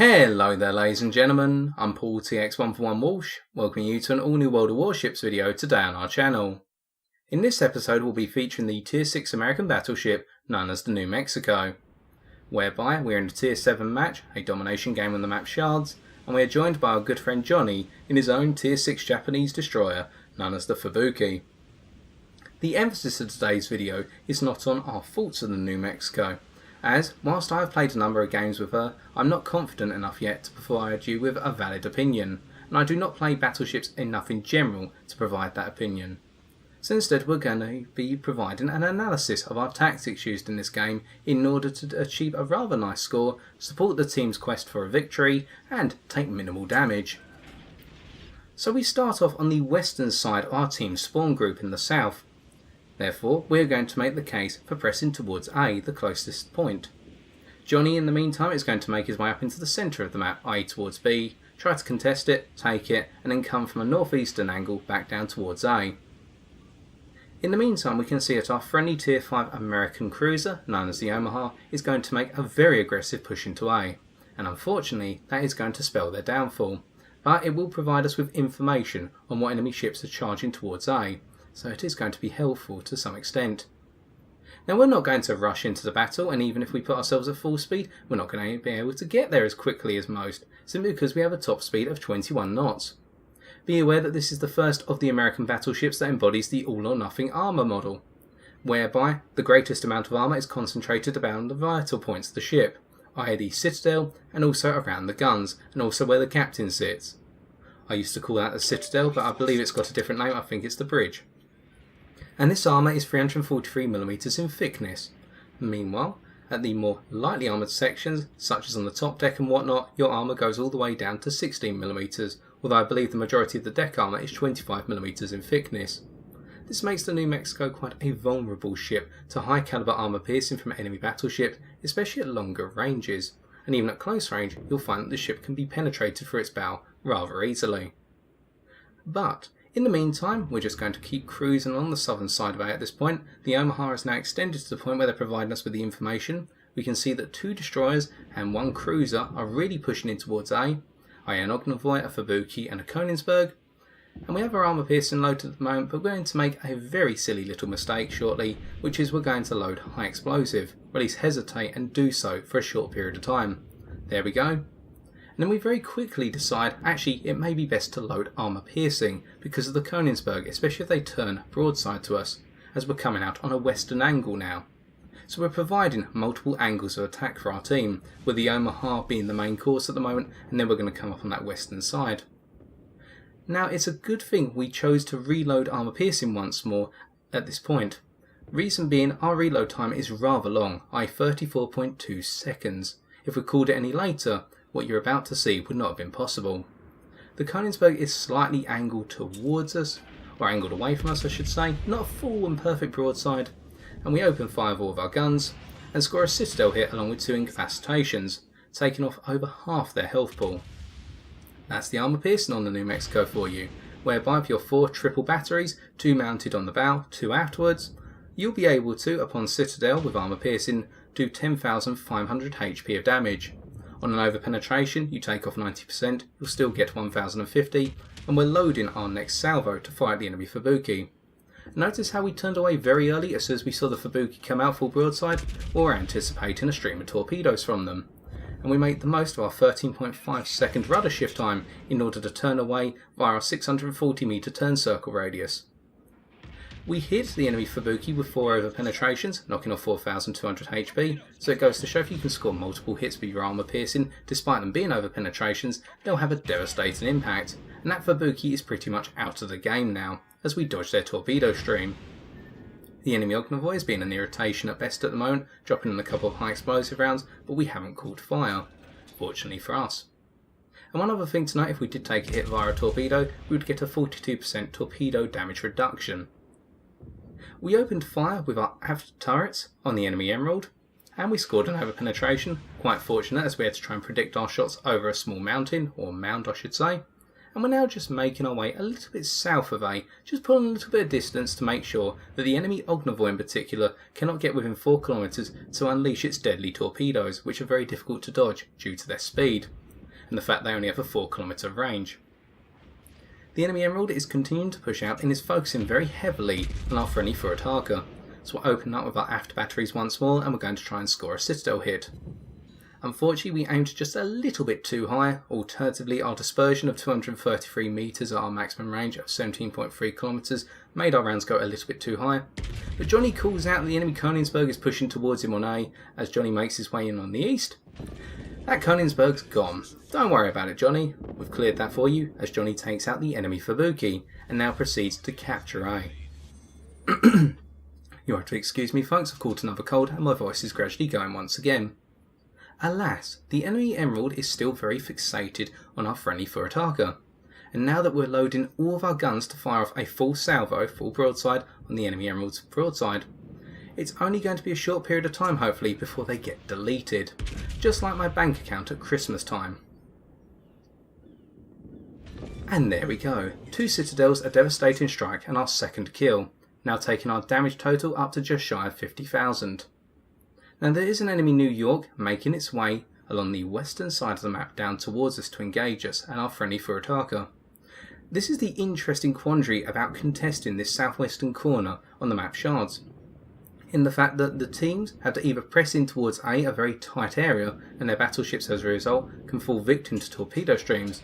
Hello there ladies and gentlemen, I'm Paul TX141 Walsh, welcoming you to an all new World of Warships video today on our channel. In this episode we'll be featuring the Tier 6 American battleship known as the New Mexico, whereby we're in a Tier 7 match, a domination game on the map Shards, and we are joined by our good friend Johnny in his own Tier 6 Japanese destroyer known as the Fubuki. The emphasis of today's video is not on our faults of the New Mexico, as, whilst I have played a number of games with her, I'm not confident enough yet to provide you with a valid opinion, and I do not play battleships enough in general to provide that opinion. So instead we're going to be providing an analysis of our tactics used in this game in order to achieve a rather nice score, support the team's quest for a victory, and take minimal damage. So we start off on the western side of our team's spawn group in the south. Therefore, we are going to make the case for pressing towards A, the closest point. Johnny, in the meantime, is going to make his way up into the centre of the map, i.e. towards B, try to contest it, take it, and then come from a northeastern angle back down towards A. In the meantime, we can see that our friendly Tier 5 American cruiser, known as the Omaha, is going to make a very aggressive push into A, and unfortunately, that is going to spell their downfall, but it will provide us with information on what enemy ships are charging towards A, so it is going to be helpful to some extent. Now we're not going to rush into the battle, and even if we put ourselves at full speed, we're not going to be able to get there as quickly as most, simply because we have a top speed of 21 knots. Be aware that this is the first of the American battleships that embodies the all or nothing armour model, whereby the greatest amount of armour is concentrated around the vital points of the ship, i.e. the citadel, and also around the guns, and also where the captain sits. I used to call that the citadel, but I believe it's got a different name. I think it's the bridge. And this armour is 343mm in thickness. Meanwhile, at the more lightly armoured sections, such as on the top deck and whatnot, your armour goes all the way down to 16mm, although I believe the majority of the deck armour is 25mm in thickness. This makes the New Mexico quite a vulnerable ship to high calibre armour piercing from enemy battleships, especially at longer ranges, and even at close range you'll find that the ship can be penetrated through its bow rather easily. But in the meantime, we're just going to keep cruising on the southern side of A at this point. The Omaha is now extended to the point where they're providing us with the information. We can see that 2 destroyers and 1 cruiser are really pushing in towards A, i.e. an Ognavoy, a Fubuki and a Königsberg. And we have our armour piercing loaded at the moment, but we're going to make a very silly little mistake shortly, which is we're going to load high explosive, or at least hesitate and do so for a short period of time. There we go. And then we very quickly decide, actually, it may be best to load armour piercing because of the Königsberg, especially if they turn broadside to us, as we're coming out on a western angle now. So we're providing multiple angles of attack for our team, with the Omaha being the main course at the moment, and then we're going to come up on that western side. Now, it's a good thing we chose to reload armour piercing once more at this point. Reason being, our reload time is rather long, i.e. 34.2 seconds. If we called it any later, what you're about to see would not have been possible. The Königsberg is slightly angled towards us, or angled away from us I should say, not a full and perfect broadside, and we open fire with all of our guns, and score a citadel hit along with 2 incapacitations, taking off over half their health pool. That's the armour piercing on the New Mexico for you, whereby with your 4 triple batteries, 2 mounted on the bow, 2 afterwards, you'll be able to, upon citadel with armour piercing, do 10,500 HP of damage. On an over-penetration, you take off 90%, you'll still get 1050, and we're loading our next salvo to fight the enemy Fubuki. Notice how we turned away very early as soon as we saw the Fubuki come out full broadside, or we're anticipating a stream of torpedoes from them. And we made the most of our 13.5 second rudder shift time in order to turn away via our 640 metre turn circle radius. We hit the enemy Fubuki with 4 over penetrations, knocking off 4,200 HP, so it goes to show if you can score multiple hits with your armour piercing, despite them being over penetrations, they'll have a devastating impact, and that Fubuki is pretty much out of the game now, as we dodge their torpedo stream. The enemy Ognavoy has been an irritation at best at the moment, dropping in a couple of high explosive rounds, but we haven't caught fire, fortunately for us. And one other thing to note, if we did take a hit via a torpedo, we would get a 42% torpedo damage reduction. We opened fire with our aft turrets on the enemy Emerald, and we scored an over penetration, quite fortunate as we had to try and predict our shots over a small mountain, or mound I should say, and we're now just making our way a little bit south of A, just pulling a little bit of distance to make sure that the enemy Ognavoy in particular cannot get within 4 kilometers to unleash its deadly torpedoes, which are very difficult to dodge due to their speed. and the fact they only have a 4-kilometre range. The enemy Emerald is continuing to push out and is focusing very heavily on our friendly Furataka, so we're opening up with our aft batteries once more and we're going to try and score a citadel hit. Unfortunately, we aimed just a little bit too high. Alternatively, our dispersion of 233 metres at our maximum range of 17.3 kilometres made our rounds go a little bit too high. But Johnny calls out that the enemy Königsberg is pushing towards him on A as Johnny makes his way in on the east. That Königsberg's gone. Don't worry about it, Johnny. We've cleared that for you as Johnny takes out the enemy Fubuki and now proceeds to capture A. You'll have to excuse me, folks, I've caught another cold and my voice is gradually going once again. Alas, the enemy Emerald is still very fixated on our friendly Furataka, and now that we're loading all of our guns to fire off a full salvo, full broadside, on the enemy Emerald's broadside, it's only going to be a short period of time hopefully before they get deleted, just like my bank account at Christmas time. And there we go, 2 citadels, a devastating strike and our second kill, now taking our damage total up to just shy of 50,000. Now there is an enemy New York making its way along the western side of the map down towards us to engage us and our friendly Furataka. This is the interesting quandary about contesting this southwestern corner on the map shards, in the fact that the teams have to either press in towards a very tight area and their battleships as a result can fall victim to torpedo streams.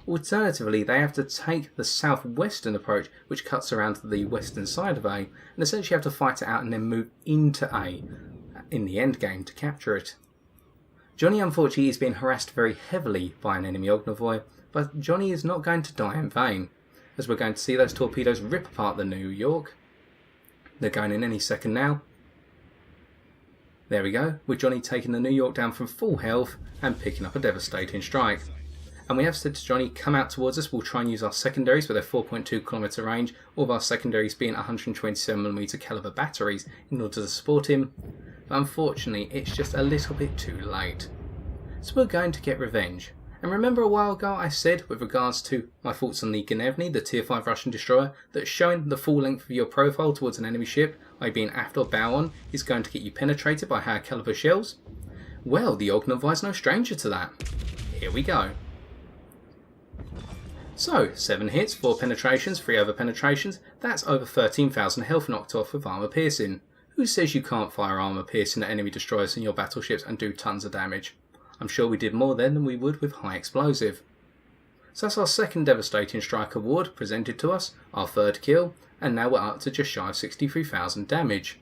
Alternatively, they have to take the southwestern approach which cuts around to the western side of A and essentially have to fight it out and then move into A in the end game to capture it. Johnny unfortunately is being harassed very heavily by an enemy Ognavoy, but Johnny is not going to die in vain, as we're going to see those torpedoes rip apart the New York. They're going in any second now. There we go, with Johnny taking the New York down from full health and picking up a devastating strike. And we have said to Johnny, come out towards us, we'll try and use our secondaries with their 4.2 kilometre range, all of our secondaries being 127mm caliber batteries in order to support him. But unfortunately, it's just a little bit too late. So we're going to get revenge. And remember a while ago I said, with regards to my thoughts on the Gniewny, the tier 5 Russian destroyer, that showing the full length of your profile towards an enemy ship, i.e. being aft or bow on, is going to get you penetrated by higher caliber shells? Well, the Ognavoy is no stranger to that. Here we go. So, 7 hits, 4 penetrations, 3 over penetrations, that's over 13,000 health knocked off with armour piercing. Who says you can't fire armour piercing at enemy destroyers in your battleships and do tons of damage? I'm sure we did more then than we would with high explosive. So that's our second devastating strike award presented to us, our third kill, and now we're up to just shy of 63,000 damage.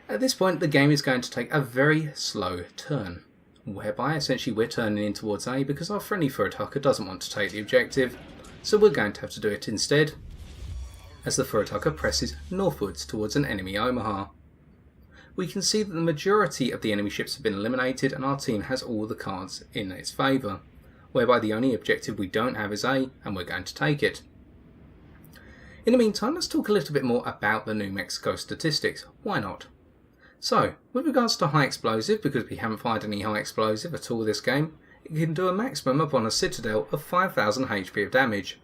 At this point the game is going to take a very slow turn, whereby essentially we're turning in towards A because our friendly Furataka doesn't want to take the objective, so we're going to have to do it instead, as the Furataka presses northwards towards an enemy Omaha. We can see that the majority of the enemy ships have been eliminated and our team has all the cards in its favour, whereby the only objective we don't have is A and we're going to take it. In the meantime, let's talk a little bit more about the New Mexico statistics. Why not? So, with regards to high explosive, because we haven't fired any high explosive at all this game, it can do a maximum upon a citadel of 5,000 HP of damage.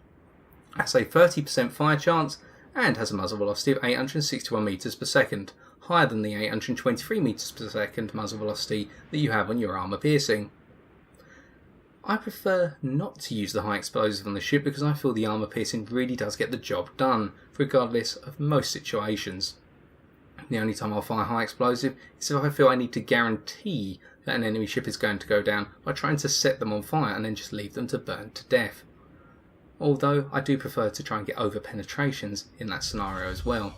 That's a 30% fire chance and has a muzzle velocity of 861 meters per second, higher than the 823 meters per second muzzle velocity that you have on your armour piercing. I prefer not to use the high explosive on the ship because I feel the armour piercing really does get the job done, regardless of most situations. The only time I'll fire high explosive is if I feel I need to guarantee that an enemy ship is going to go down by trying to set them on fire and then just leave them to burn to death. Although I do prefer to try and get over penetrations in that scenario as well.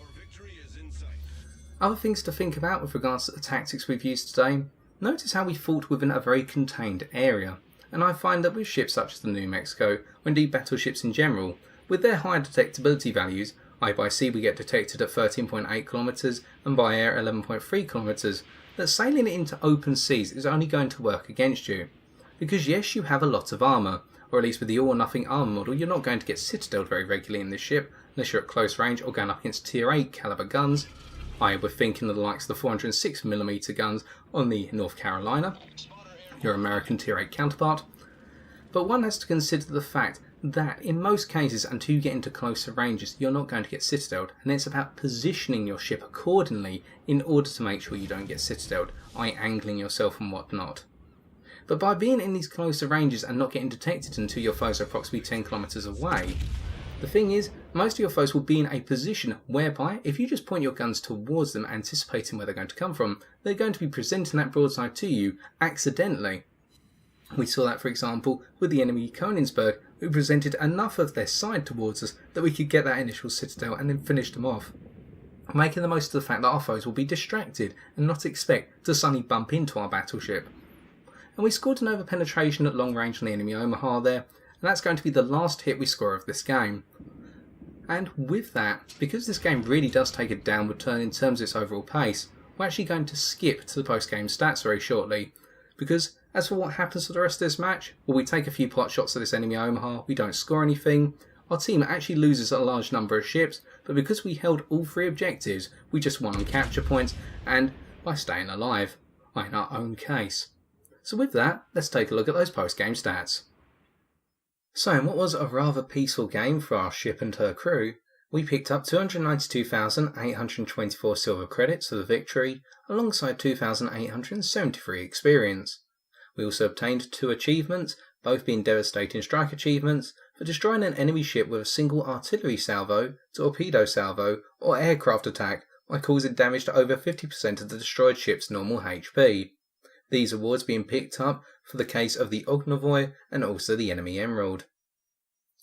Other things to think about with regards to the tactics we've used today, notice how we fought within a very contained area, and I find that with ships such as the New Mexico, or indeed battleships in general, with their high detectability values, i.e. by sea we get detected at 13.8 kilometers and by air 11.3 kilometers, that sailing it into open seas is only going to work against you. Because yes, you have a lot of armour, or at least with the all or nothing armour model, you're not going to get citadeled very regularly in this ship, unless you're at close range or going up against tier 8 caliber guns, i.e. we're thinking of the likes of the 406mm guns on the North Carolina, your American tier 8 counterpart. But one has to consider the fact that in most cases, until you get into closer ranges, you're not going to get citadeled, and it's about positioning your ship accordingly in order to make sure you don't get citadeled, i.e. angling yourself and whatnot. but by being in these closer ranges and not getting detected until your foes are approximately 10 kilometers away, the thing is, most of your foes will be in a position whereby if you just point your guns towards them anticipating where they're going to come from, they're going to be presenting that broadside to you accidentally. We saw that, for example, with the enemy Königsberg, who presented enough of their side towards us that we could get that initial citadel and then finish them off, making the most of the fact that our foes will be distracted and not expect to suddenly bump into our battleship. And we scored an over-penetration at long range on the enemy Omaha there, and that's going to be the last hit we score of this game. And with that, because this game really does take a downward turn in terms of its overall pace, we're actually going to skip to the post-game stats very shortly, because as for what happens for the rest of this match, well, we take a few pot shots at this enemy Omaha, we don't score anything, our team actually loses a large number of ships, but because we held all 3 objectives, we just won on capture points, and by staying alive, in our own case. So with that, let's take a look at those post-game stats. So in what was a rather peaceful game for our ship and her crew, we picked up 292,824 silver credits for the victory, alongside 2,873 experience. We also obtained 2 achievements, both being devastating strike achievements, for destroying an enemy ship with a single artillery salvo, torpedo salvo, or aircraft attack by causing damage to over 50% of the destroyed ship's normal HP. These awards being picked up for the case of the Ognovoy and also the enemy Emerald.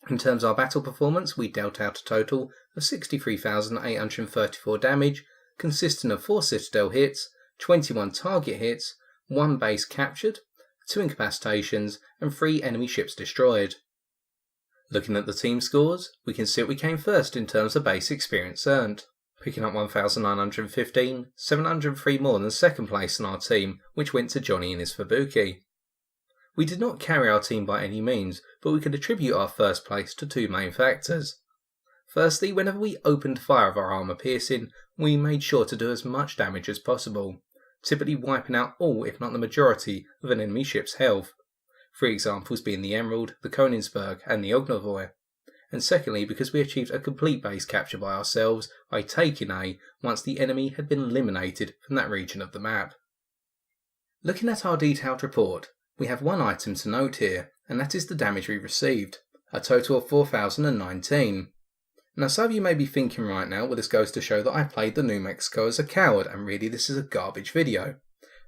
In terms of our battle performance, we dealt out a total of 63,834 damage, consisting of 4 citadel hits, 21 target hits, 1 base captured, 2 incapacitations, and 3 enemy ships destroyed. Looking at the team scores, we can see that we came first in terms of base experience earned, picking up 1,915, 703 more than second place in our team, which went to Johnny and his Fubuki. We did not carry our team by any means, but we could attribute our first place to 2 main factors. Firstly, whenever we opened fire of our armour piercing, we made sure to do as much damage as possible, typically wiping out all if not the majority of an enemy ship's health. 3 examples being the Emerald, the Königsberg and the Ognovoy. And secondly, because we achieved a complete base capture by ourselves by taking A once the enemy had been eliminated from that region of the map. Looking at our detailed report, we have one item to note here, and that is the damage we received, a total of 4,019. Now some of you may be thinking right now, well, this goes to show that I played the New Mexico as a coward and really this is a garbage video.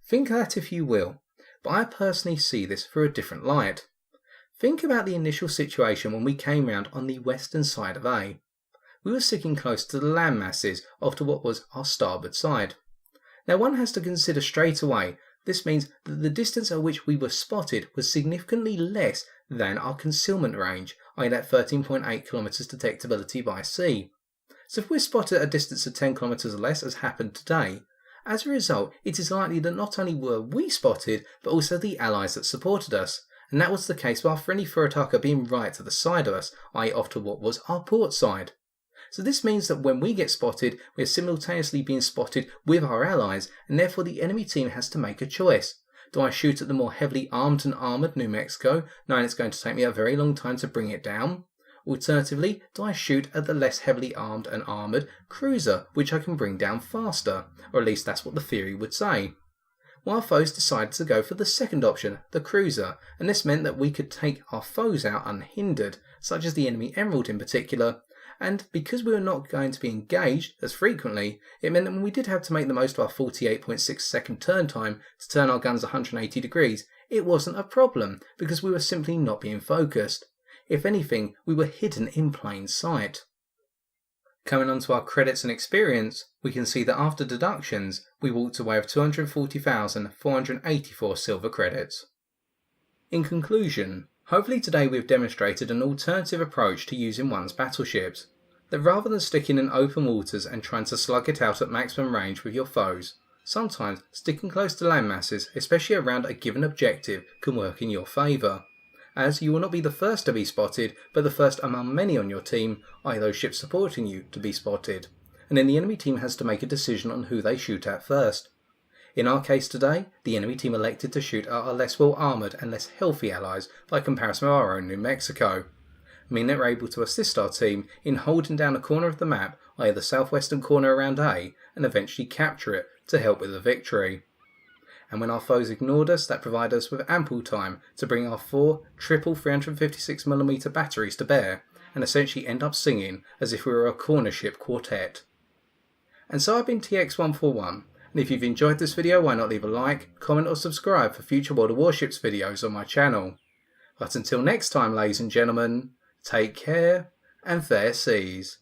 Think that if you will, but I personally see this through a different light. Think about the initial situation when we came round on the western side of A. We were sitting close to the land masses off to what was our starboard side. Now one has to consider straight away, this means that the distance at which we were spotted was significantly less than our concealment range, i.e. that 13.8 km detectability by sea. So if we're spotted at a distance of 10 km or less as happened today, as a result it is likely that not only were we spotted, but also the allies that supported us. And that was the case with our friendly Furataka being right to the side of us, i.e. off to what was our port side. So this means that when we get spotted, we are simultaneously being spotted with our allies, and therefore the enemy team has to make a choice. Do I shoot at the more heavily armed and armoured New Mexico, knowing it's going to take me a very long time to bring it down? Alternatively, do I shoot at the less heavily armed and armoured cruiser, which I can bring down faster? Or at least that's what the theory would say. Well, our foes decided to go for the second option, the cruiser, and this meant that we could take our foes out unhindered, such as the enemy Emerald in particular, and because we were not going to be engaged as frequently, it meant that when we did have to make the most of our 48.6 second turn time to turn our guns 180 degrees, it wasn't a problem, because we were simply not being focused. If anything, we were hidden in plain sight. Coming on to our credits and experience, we can see that after deductions, we walked away with 240,484 silver credits. In conclusion, hopefully today we have demonstrated an alternative approach to using one's battleships, that rather than sticking in open waters and trying to slug it out at maximum range with your foes, sometimes sticking close to land masses, especially around a given objective, can work in your favour, as you will not be the first to be spotted, but the first among many on your team, i.e. those ships supporting you, to be spotted, and then the enemy team has to make a decision on who they shoot at first. In our case today, the enemy team elected to shoot at our less well armoured and less healthy allies by comparison with our own New Mexico, meaning they were able to assist our team in holding down a corner of the map, i.e. the southwestern corner around A, and eventually capture it to help with the victory. and when our foes ignored us, that provided us with ample time to bring our 4 triple 356mm batteries to bear, and essentially end up singing as if we were a corner ship quartet. And so I've been TX141, and if you've enjoyed this video, why not leave a like, comment or subscribe for future World of Warships videos on my channel. But until next time, ladies and gentlemen, take care and fair seas.